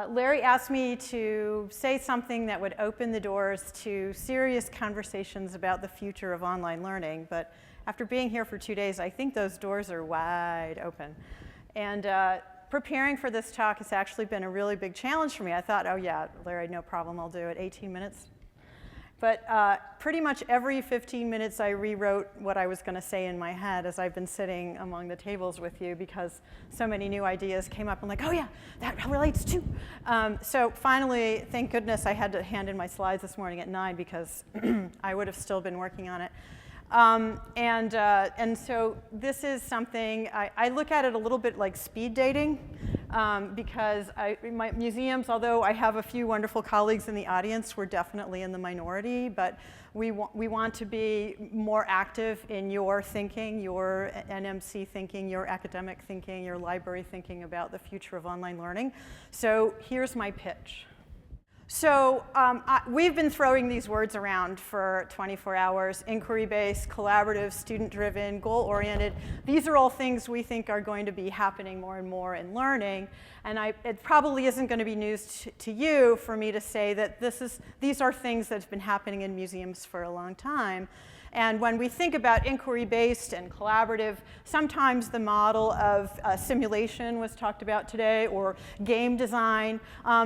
Larry asked me to say something that would open the doors to serious conversations about the future of online learning. But after being here for 2 days, I think those doors are wide open. And preparing for this talk has actually been a really big challenge for me. I thought, oh yeah, Larry, no problem, I'll do it, 18 minutes. But pretty much every 15 minutes I rewrote what I was going to say in my head as I've been sitting among the tables with you, because so many new ideas came up. I'm like, oh yeah, that relates too. So finally, thank goodness I had to hand in my slides this morning at 9, because I would have still been working on it. And so this is something, I look at it a little bit like speed dating, because my museums, although I have a few wonderful colleagues in the audience, we're definitely in the minority, but we want to be more active in your thinking, your NMC thinking, your academic thinking, your library thinking about the future of online learning. So here's my pitch. So we've been throwing these words around for 24 hours: inquiry-based, collaborative, student-driven, goal-oriented. These are all things we think are going to be happening more and more in learning. And it probably isn't going to be news to you for me to say that these are things that have been happening in museums for a long time. And when we think about inquiry-based and collaborative, sometimes the model of simulation was talked about today, or game design,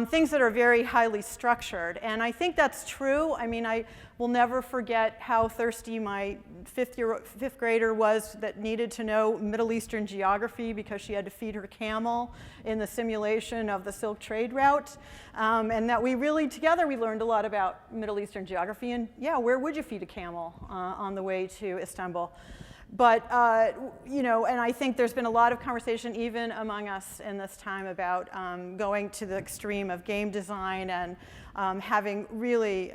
things that are very highly structured. And I think that's true. I mean, I will never forget how thirsty my fifth grader was that needed to know Middle Eastern geography because she had to feed her camel in the simulation of the Silk Trade route. And that we really, together, we learned a lot about Middle Eastern geography. And yeah, where would you feed a camel on the way to Istanbul? But, you know, and I think there's been a lot of conversation even among us in this time about going to the extreme of game design and having really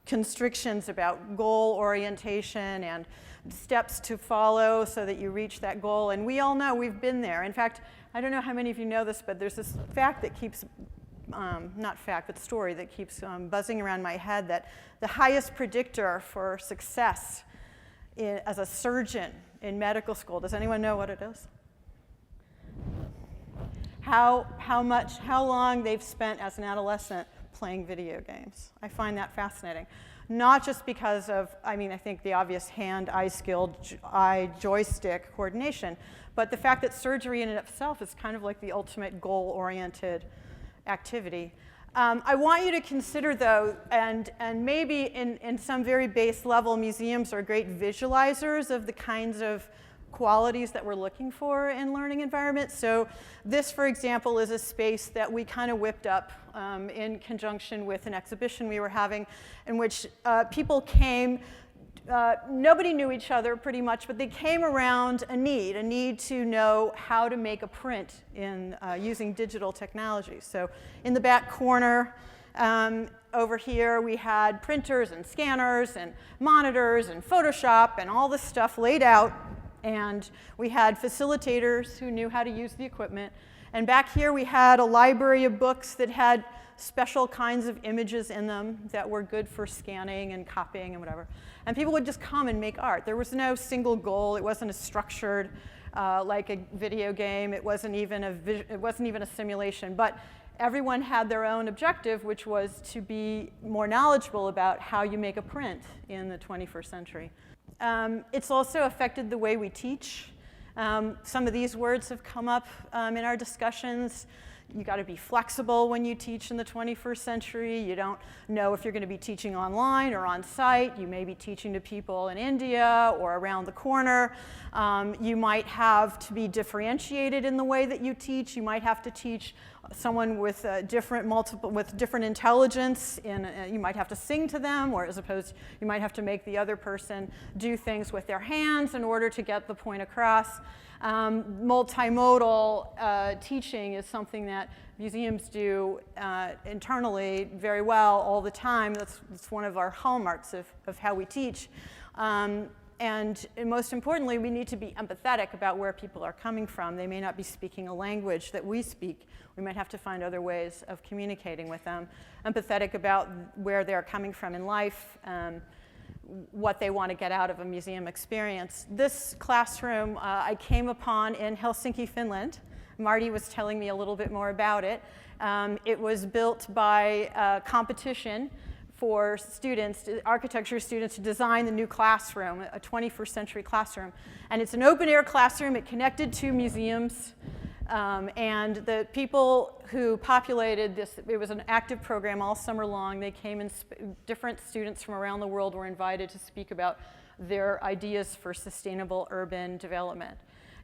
constrictions about goal orientation and steps to follow so that you reach that goal. And we all know we've been there. In fact, I don't know how many of you know this, but there's this fact that keeps, not fact, but story that keeps buzzing around my head, that the highest predictor for success as a surgeon in medical school, does anyone know what it is? How long they've spent as an adolescent playing video games. I find that fascinating. Not just because of, I mean, I think the obvious hand-eye skill, eye-joystick coordination, but the fact that surgery in and of itself is kind of like the ultimate goal-oriented activity. I want you to consider, though, and maybe in some very base level, museums are great visualizers of the kinds of qualities that we're looking for in learning environments. So this, for example, is a space that we kind of whipped up in conjunction with an exhibition we were having, in which people came. Nobody knew each other pretty much, but they came around a need to know how to make a print in using digital technology. So in the back corner over here, we had printers and scanners and monitors and Photoshop and all this stuff laid out. And we had facilitators who knew how to use the equipment. And back here, we had a library of books that had special kinds of images in them that were good for scanning and copying and whatever. And people would just come and make art. There was no single goal. It wasn't as structured like a video game. It wasn't even a simulation. But everyone had their own objective, which was to be more knowledgeable about how you make a print in the 21st century. It's also affected the way we teach. Some of these words have come up in our discussions. You got to be flexible when you teach in the 21st century. You don't know if you're going to be teaching online or on site. You may be teaching to people in India or around the corner. You might have to be differentiated in the way that you teach. You might have to teach someone with different intelligence. You might have to sing to them, or as opposed, you might have to make the other person do things with their hands in order to get the point across. Multimodal teaching is something that museums do internally very well all the time. That's one of our hallmarks of how we teach. And most importantly, we need to be empathetic about where people are coming from. They may not be speaking a language that we speak. We might have to find other ways of communicating with them. Empathetic about where they're coming from in life, what they want to get out of a museum experience. This classroom I came upon in Helsinki, Finland. Marty was telling me a little bit more about it. It was built by a competition for students, architecture students, to design the new classroom, a 21st century classroom. And it's an open air classroom. It connected to museums. And the people who populated this, it was an active program all summer long. They came and different students from around the world were invited to speak about their ideas for sustainable urban development.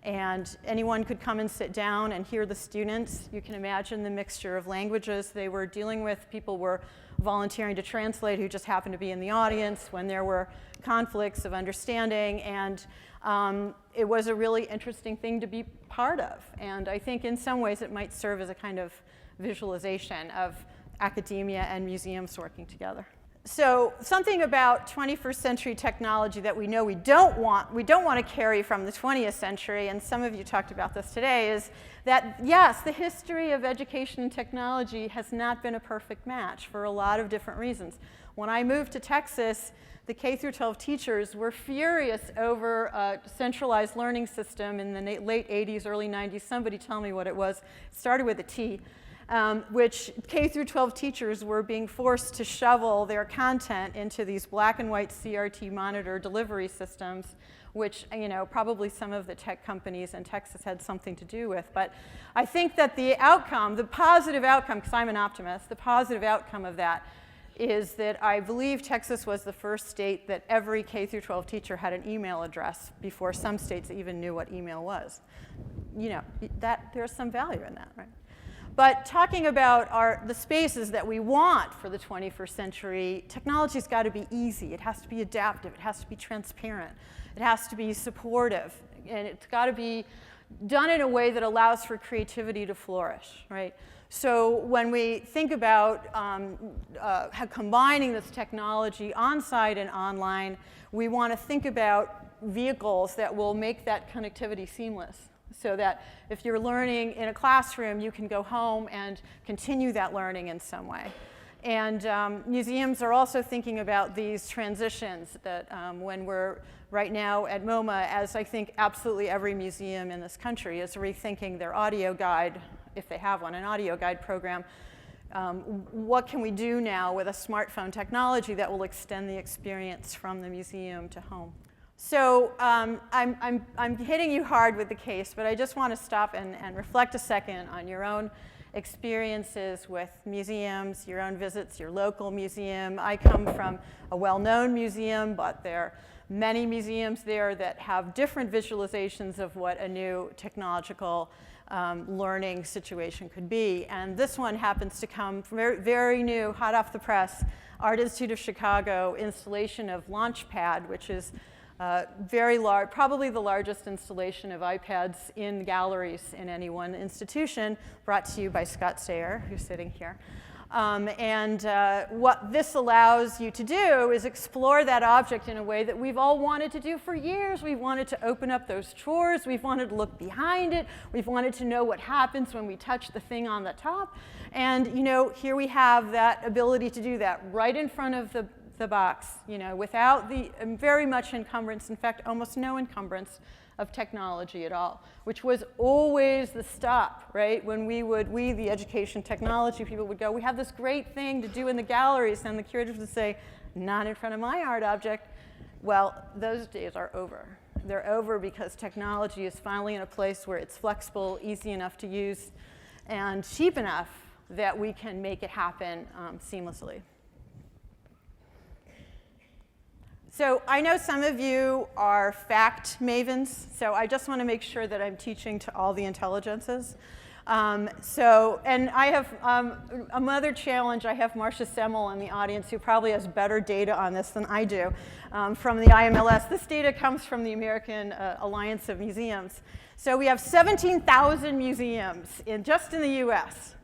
And anyone could come and sit down and hear the students. You can imagine the mixture of languages they were dealing with. People were volunteering to translate who just happened to be in the audience when there were conflicts of understanding. And it was a really interesting thing to be part of. And I think in some ways it might serve as a kind of visualization of academia and museums working together. So something about 21st century technology that we know we don't want to carry from the 20th century, and some of you talked about this today, is that yes, the history of education and technology has not been a perfect match for a lot of different reasons. When I moved to Texas, the K through 12 teachers were furious over a centralized learning system in the late 80s, early 90s. Somebody tell me what it was. It started with a T. Which K through 12 teachers were being forced to shovel their content into these black and white CRT monitor delivery systems, which, you know, probably some of the tech companies in Texas had something to do with. But I think that the outcome, the positive outcome, because I'm an optimist, the positive outcome of that is that I believe Texas was the first state that every K through 12 teacher had an email address before some states even knew what email was. You know, that there's some value in that, right? But talking about the spaces that we want for the 21st century, technology's got to be easy. It has to be adaptive. It has to be transparent. It has to be supportive. And it's got to be done in a way that allows for creativity to flourish, right? So when we think about combining this technology on-site and online, we want to think about vehicles that will make that connectivity seamless, so that if you're learning in a classroom, you can go home and continue that learning in some way. And museums are also thinking about these transitions that when we're right now at MoMA, as I think absolutely every museum in this country is rethinking their audio guide, if they have one, an audio guide program. What can we do now with a smartphone technology that will extend the experience from the museum to home? So I'm hitting you hard with the case, but I just want to stop and reflect a second on your own experiences with museums, your own visits, your local museum. I come from a well-known museum, but there are many museums there that have different visualizations of what a new technological learning situation could be. And this one happens to come from very, very new, hot off the press, Art Institute of Chicago installation of Launchpad, which is very large, probably the largest installation of iPads in galleries in any one institution, brought to you by Scott Sayer, who's sitting here. What this allows you to do is explore that object in a way that we've all wanted to do for years. We've wanted to open up those drawers. We've wanted to look behind it. We've wanted to know what happens when we touch the thing on the top. And, you know, here we have that ability to do that right in front of the box, you know, without the very much encumbrance, in fact, almost no encumbrance of technology at all, which was always the stop, right? When we, the education technology people, would go, we have this great thing to do in the galleries, and the curators would say, not in front of my art object. Well, those days are over. They're over because technology is finally in a place where it's flexible, easy enough to use, and cheap enough that we can make it happen seamlessly. So I know some of you are fact mavens, so I just want to make sure that I'm teaching to all the intelligences. And I have another challenge. I have Marcia Semmel in the audience, who probably has better data on this than I do from the IMLS. This data comes from the American Alliance of Museums. So we have 17,000 museums just in the US.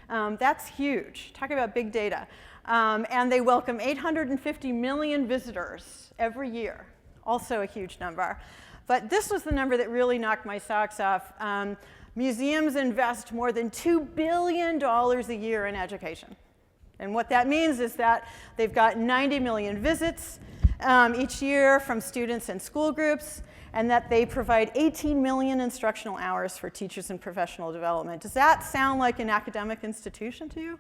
That's huge. Talk about big data. And they welcome 850 million visitors every year, also a huge number. But this was the number that really knocked my socks off. Museums invest more than $2 billion a year in education. And what that means is that they've got 90 million visits. each year from students and school groups, and that they provide 18 million instructional hours for teachers in professional development. Does that sound like an academic institution to you?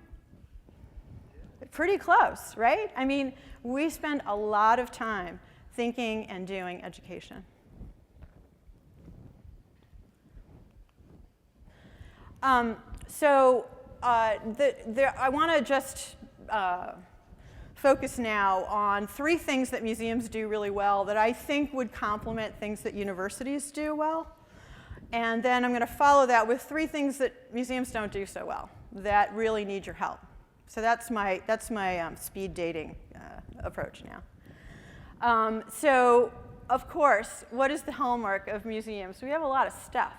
Pretty close, right? I mean, we spend a lot of time thinking and doing education. I want to just focus now on 3 things that museums do really well that I think would complement things that universities do well. And then I'm going to follow that with 3 things that museums don't do so well that really need your help. So that's my speed dating approach now. So of course, what is the hallmark of museums? We have a lot of stuff.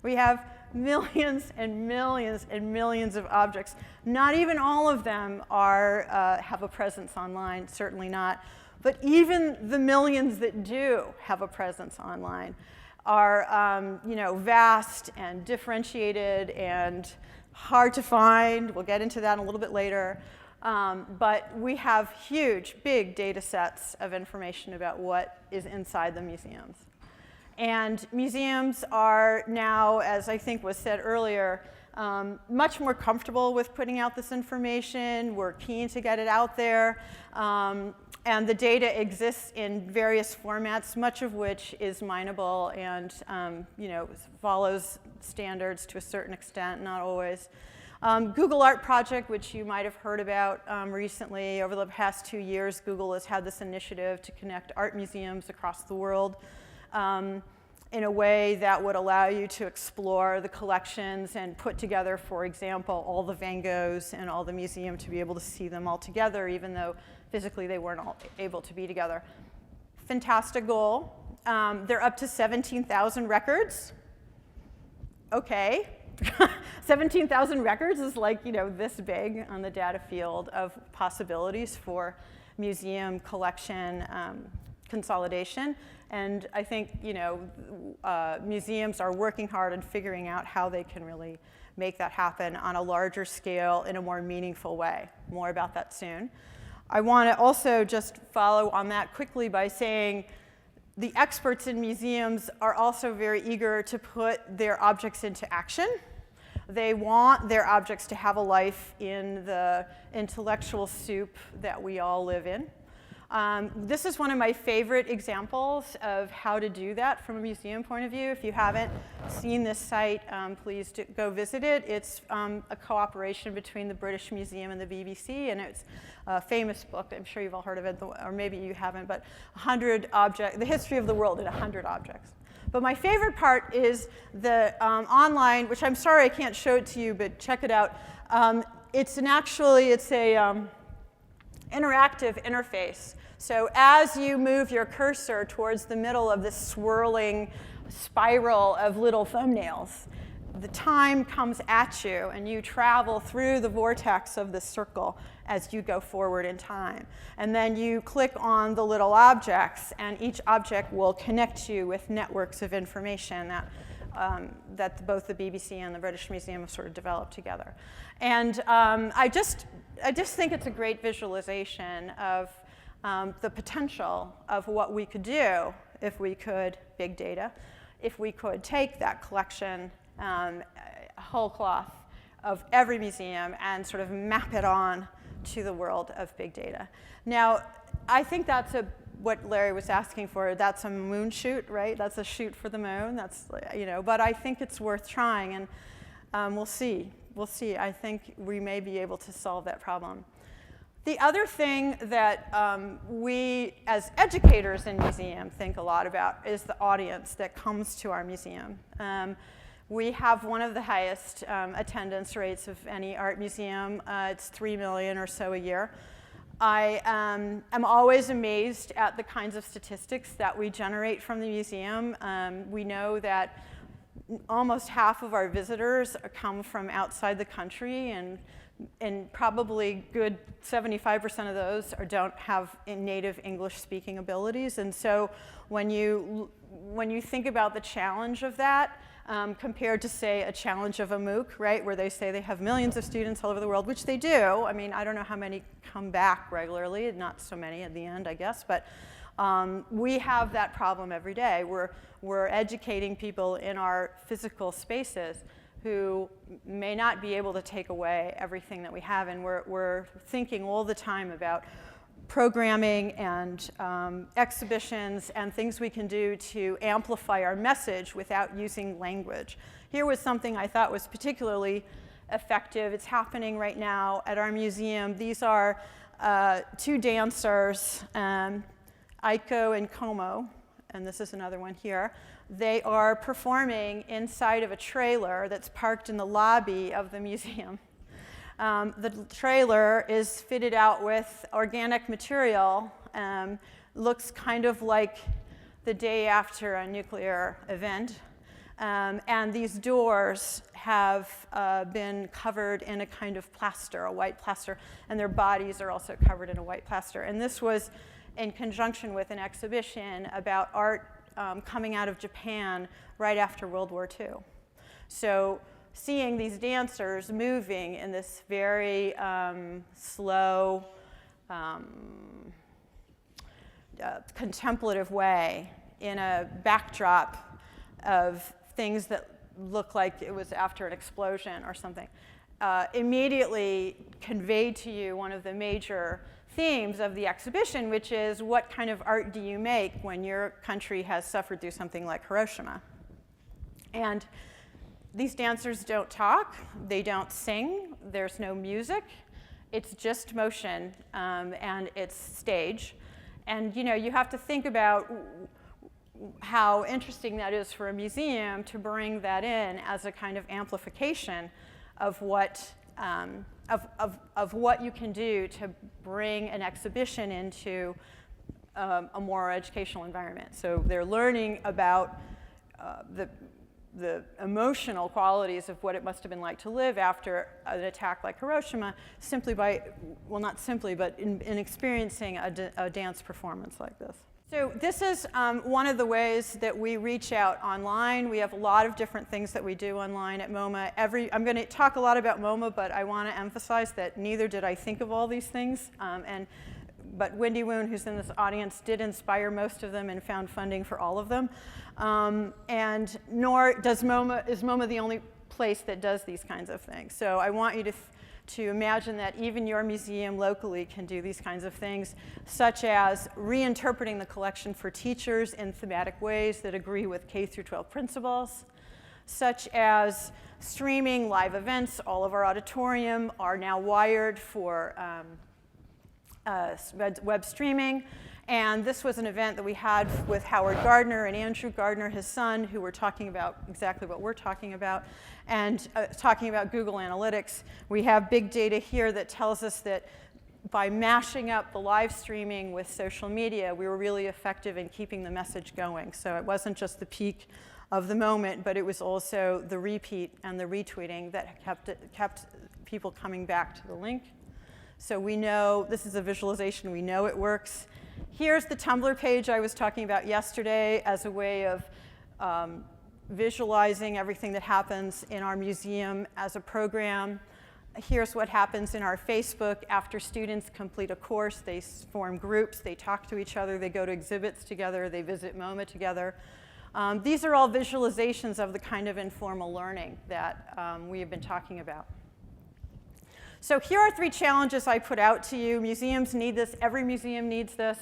We have millions and millions and millions of objects. Not even all of them have a presence online, certainly not. But even the millions that do have a presence online are vast and differentiated and hard to find. We'll get into that a little bit later. But we have huge, big data sets of information about what is inside the museums. And museums are now, as I think was said earlier, much more comfortable with putting out this information. We're keen to get it out there. And the data exists in various formats, much of which is mineable and follows standards to a certain extent, not always. Google Art Project, which you might have heard about recently. Over the past 2 years, Google has had this initiative to connect art museums across the world in a way that would allow you to explore the collections and put together, for example, all the Van Goghs and all the museum to be able to see them all together, even though physically they weren't all able to be together. Fantastic goal. They're up to 17,000 records. Okay. 17,000 records is like, this big on the data field of possibilities for museum collection consolidation. And I think, museums are working hard and figuring out how they can really make that happen on a larger scale in a more meaningful way. More about that soon. I want to also just follow on that quickly by saying the experts in museums are also very eager to put their objects into action. They want their objects to have a life in the intellectual soup that we all live in. This is one of my favorite examples of how to do that from a museum point of view. If you haven't seen this site, please go visit it. It's a cooperation between the British Museum and the BBC, and it's a famous book. I'm sure you've all heard of it, or maybe you haven't, but 100 objects, the history of the world in 100 objects. But my favorite part is the online, which I'm sorry I can't show it to you, but check it out. It's a interactive interface. So as you move your cursor towards the middle of this swirling spiral of little thumbnails, the time comes at you, and you travel through the vortex of the circle as you go forward in time. And then you click on the little objects, and each object will connect you with networks of information that both the BBC and the British Museum have sort of developed together. And I just think it's a great visualization of the potential of what we could do if we could big data, if we could take that collection, whole cloth of every museum and sort of map it on to the world of big data. Now, I think that's what Larry was asking for. That's a moon shoot, right? That's a shoot for the moon. That's, but I think it's worth trying, and we'll see. We'll see. I think we may be able to solve that problem. The other thing that we, as educators in museum, think a lot about is the audience that comes to our museum. We have one of the highest attendance rates of any art museum. It's 3 million or so a year. I am always amazed at the kinds of statistics that we generate from the museum. We know that almost half of our visitors come from outside the country, and probably good 75% of those don't have native English-speaking abilities. And so when you think about the challenge of that, compared to, say, a challenge of a MOOC, right, where they say they have millions of students all over the world, which they do. I mean, I don't know how many come back regularly, not so many at the end, I guess, but we have that problem every day. We're educating people in our physical spaces who may not be able to take away everything that we have, and we're thinking all the time about programming and exhibitions and things we can do to amplify our message without using language. Here was something I thought was particularly effective. It's happening right now at our museum. These are two dancers, Aiko and Como, and this is another one here. They are performing inside of a trailer that's parked in the lobby of the museum. The trailer is fitted out with organic material, looks kind of like the day after a nuclear event. And these doors have been covered in a kind of plaster, a white plaster, and their bodies are also covered in a white plaster. And this was in conjunction with an exhibition about art coming out of Japan right after World War II. So seeing these dancers moving in this very slow, contemplative way in a backdrop of things that look like it was after an explosion or something, immediately conveyed to you one of the major themes of the exhibition, which is what kind of art do you make when your country has suffered through something like Hiroshima? And these dancers don't talk, they don't sing, there's no music, it's just motion and it's stage. And you have to think about how interesting that is for a museum to bring that in as a kind of amplification of what of what you can do to bring an exhibition into a more educational environment. So they're learning about the emotional qualities of what it must have been like to live after an attack like Hiroshima, simply by, well, not simply, but in experiencing a dance performance like this. So this is one of the ways that we reach out online. We have a lot of different things that we do online at MoMA. I'm going to talk a lot about MoMA, but I want to emphasize that neither did I think of all these things. But Wendy Woon, who's in this audience, did inspire most of them and found funding for all of them. And nor is MoMA the only place that does these kinds of things. So I want you to imagine that even your museum locally can do these kinds of things, such as reinterpreting the collection for teachers in thematic ways that agree with K-12 principles, such as streaming live events. All of our auditorium are now wired for web streaming. And this was an event that we had with Howard Gardner and Andrew Gardner, his son, who were talking about exactly what we're talking about, and talking about Google Analytics. We have big data here that tells us that by mashing up the live streaming with social media, we were really effective in keeping the message going. So it wasn't just the peak of the moment, but it was also the repeat and the retweeting that kept people coming back to the link. So we know, this is a visualization, we know it works. Here's the Tumblr page I was talking about yesterday as a way of visualizing everything that happens in our museum as a program. Here's what happens in our Facebook after students complete a course. They form groups, they talk to each other, they go to exhibits together, they visit MoMA together. These are all visualizations of the kind of informal learning that we have been talking about. So here are 3 challenges I put out to you. Museums need this. Every museum needs this.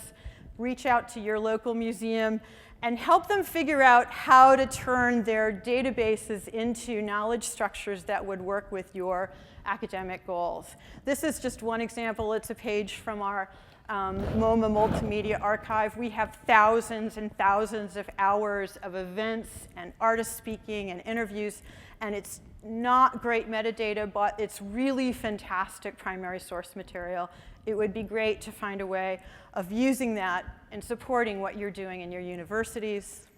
Reach out to your local museum and help them figure out how to turn their databases into knowledge structures that would work with your academic goals. This is just one example. It's a page from our MoMA Multimedia Archive. We have thousands and thousands of hours of events and artist speaking and interviews, and it's not great metadata, but it's really fantastic primary source material. It would be great to find a way of using that and supporting what you're doing in your universities.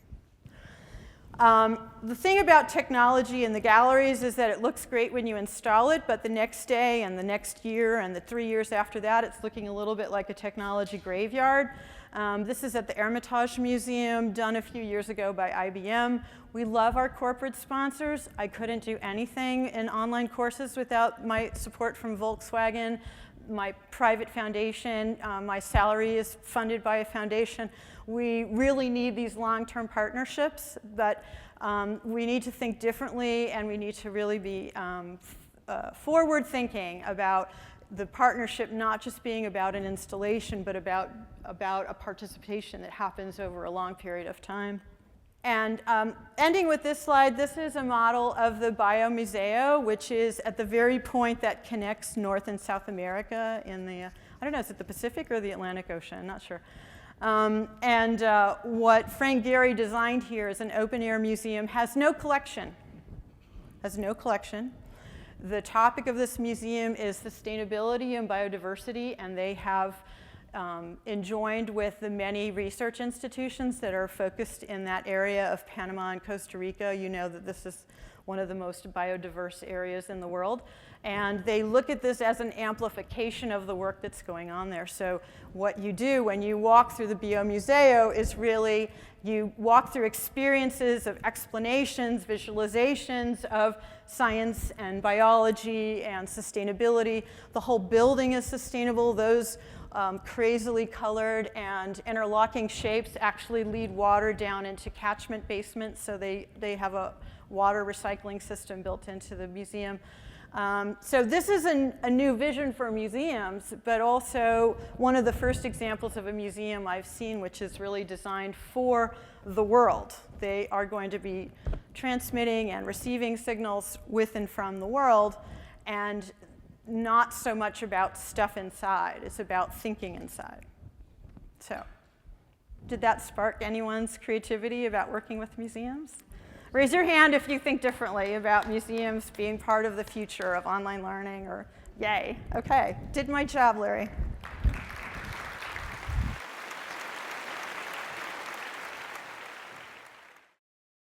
The thing about technology in the galleries is that it looks great when you install it, but the next day and the next year and the 3 years after that, it's looking a little bit like a technology graveyard. This is at the Hermitage Museum, done a few years ago by IBM. We love our corporate sponsors. I couldn't do anything in online courses without my support from Volkswagen, my private foundation. My salary is funded by a foundation. We really need these long-term partnerships, but we need to think differently, and we need to really be forward-thinking about the partnership not just being about an installation, but about a participation that happens over a long period of time. And ending with this slide, this is a model of the Biomuseo, which is at the very point that connects North and South America in the, I don't know, is it the Pacific or the Atlantic Ocean? I'm not sure. What Frank Gehry designed here is an open-air museum, has no collection. The topic of this museum is sustainability and biodiversity, and they have enjoined with the many research institutions that are focused in that area of Panama and Costa Rica. You know that this is one of the most biodiverse areas in the world. And they look at this as an amplification of the work that's going on there. So what you do when you walk through the Biomuseo is really you walk through experiences of explanations, visualizations of science and biology and sustainability. The whole building is sustainable. Those crazily colored and interlocking shapes actually lead water down into catchment basements, so they have a water recycling system built into the museum. So this is a new vision for museums, but also one of the first examples of a museum I've seen which is really designed for the world. They are going to be transmitting and receiving signals with and from the world, and not so much about stuff inside. It's about thinking inside. So, did that spark anyone's creativity about working with museums? Raise your hand if you think differently about museums being part of the future of online learning, or yay. Okay, did my job, Larry.